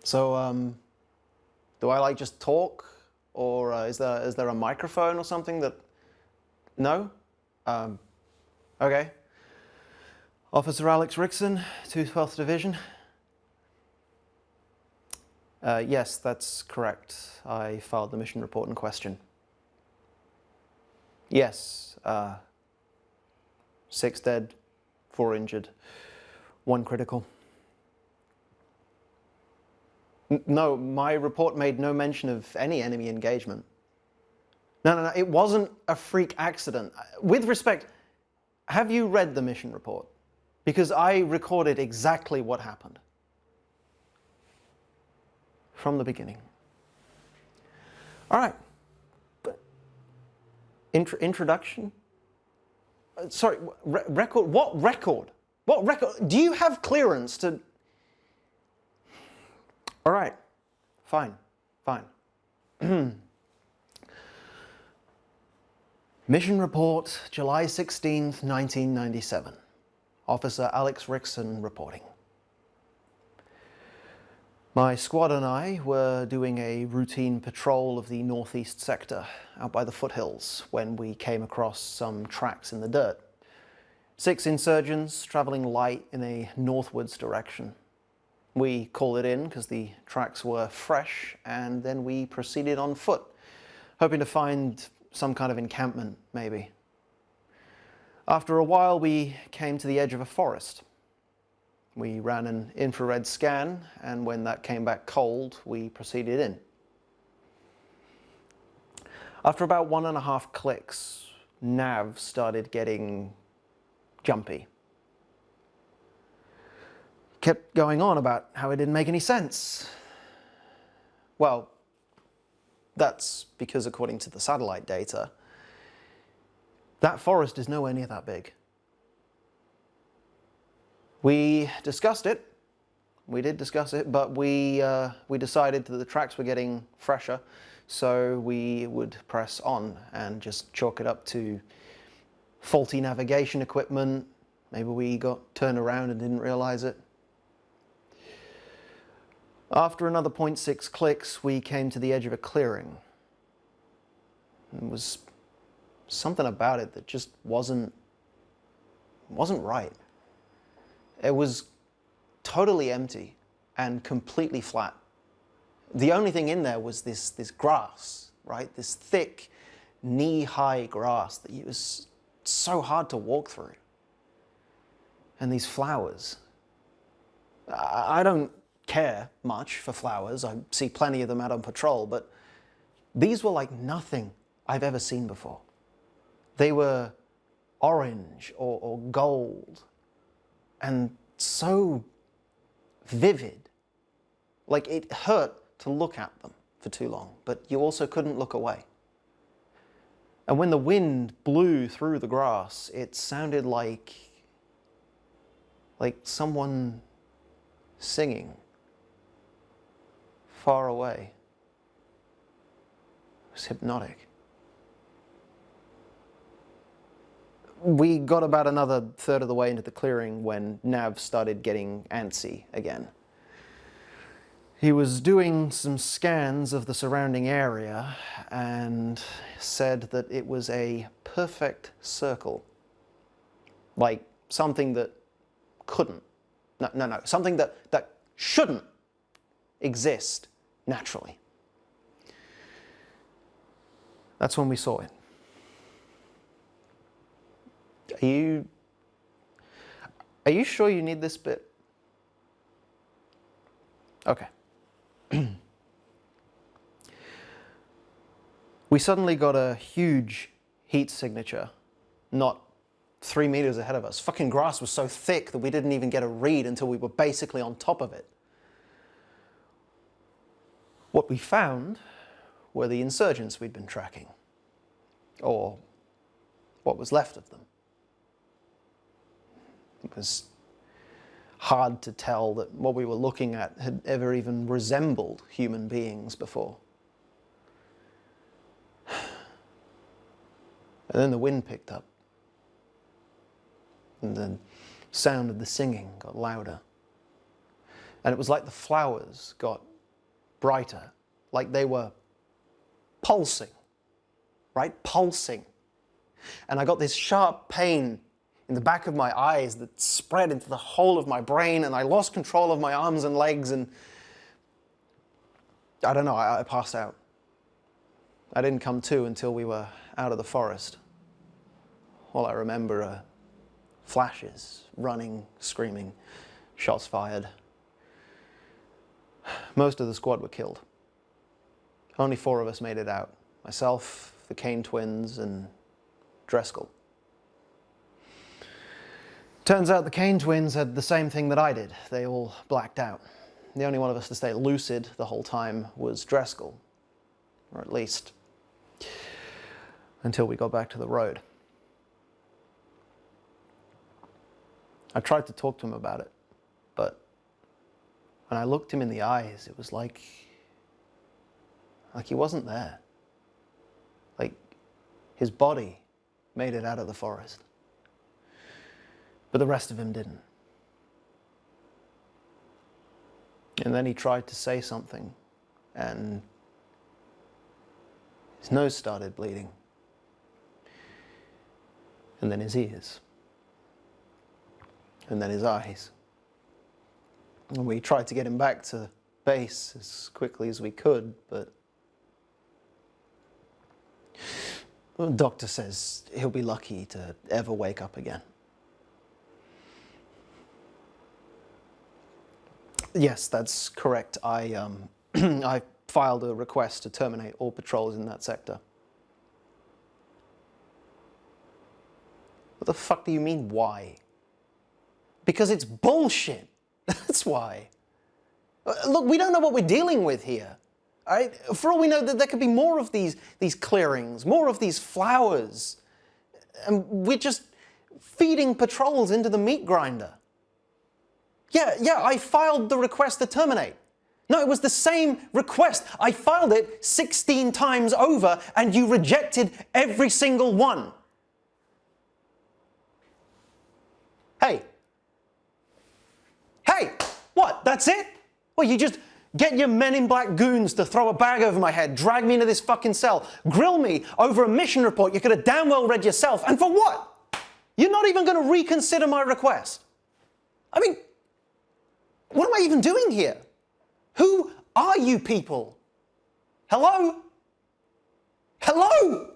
So, do I like just talk, or is there a microphone or something that? No. Okay. Officer Alex Rickson, 212th Division. Yes, that's correct. I filed the mission report in question. Yes. 6 dead, 4 injured, 1 critical. No, my report made no mention of any enemy engagement. No, it wasn't a freak accident. With respect, have you read the mission report? Because I recorded exactly what happened. From the beginning. All right. Introduction? Sorry, record? What record? What record? Do you have clearance to... All right, fine. Mission report, July 16th, 1997. Officer Alex Rickson reporting. My squad and I were doing a routine patrol of the northeast sector out by the foothills when we came across some tracks in the dirt. 6 insurgents traveling light in a northwards direction. We called it in because the tracks were fresh, and then we proceeded on foot, hoping to find some kind of encampment, maybe. After a while, we came to the edge of a forest. We ran an infrared scan, and when that came back cold, we proceeded in. After about 1.5 clicks, nav started getting jumpy. Kept going on about how it didn't make any sense. Well, that's because according to the satellite data, that forest is nowhere near that big. We discussed it. We did discuss it, but we decided that the tracks were getting fresher, so we would press on and just chalk it up to faulty navigation equipment. Maybe we got turned around and didn't realize it. After another 0.6 clicks, we came to the edge of a clearing. There was something about it that just wasn't right. It was totally empty and completely flat. The only thing in there was this grass, right? This thick, knee-high grass that it was so hard to walk through. And these flowers. I don't care much for flowers. I see plenty of them out on patrol, but these were like nothing I've ever seen before. They were orange or gold and so vivid. Like it hurt to look at them for too long, but you also couldn't look away. And when the wind blew through the grass, it sounded like someone singing far away. It was hypnotic. We got about another third of the way into the clearing when Nav started getting antsy again. He was doing some scans of the surrounding area and said that it was a perfect circle. Like something that couldn't. No. Something that shouldn't exist naturally. That's when we saw it. Are you sure you need this bit? Okay. We suddenly got a huge heat signature, not 3 meters ahead of us. Fucking grass was so thick that we didn't even get a read until we were basically on top of it. What we found were the insurgents we'd been tracking, or what was left of them. It was hard to tell that what we were looking at had ever even resembled human beings before. And then the wind picked up, and the sound of the singing got louder. And it was like the flowers got brighter, like they were pulsing, right? Pulsing. And I got this sharp pain in the back of my eyes that spread into the whole of my brain, and I lost control of my arms and legs, and I don't know, I passed out. I didn't come to until we were out of the forest. All I remember are flashes, running, screaming, shots fired. Most of the squad were killed. Only 4 of us made it out. Myself, the Kane twins, and Driscoll. Turns out the Kane twins had the same thing that I did. They all blacked out. The only one of us to stay lucid the whole time was Driscoll. Or at least until we got back to the road. I tried to talk to him about it, but when I looked him in the eyes, it was like he wasn't there. Like his body made it out of the forest, but the rest of him didn't. And then he tried to say something, and his nose started bleeding, and then his ears, and then his eyes. And we tried to get him back to base as quickly as we could, but the doctor says he'll be lucky to ever wake up again. Yes, that's correct. I filed a request to terminate all patrols in that sector. What the fuck do you mean, why? Because it's bullshit. That's why. Look, we don't know what we're dealing with here. All right? For all we know, that there could be more of these clearings, more of these flowers. And we're just feeding patrols into the meat grinder. Yeah, I filed the request to terminate. No, it was the same request. I filed it 16 times over, and you rejected every single one. Hey, what, that's it? Well, you just get your Men in Black goons to throw a bag over my head, drag me into this fucking cell, grill me over a mission report you could have damn well read yourself, and for what? You're not even going to reconsider my request. I mean, what am I even doing here? Who are you people? Hello? Hello?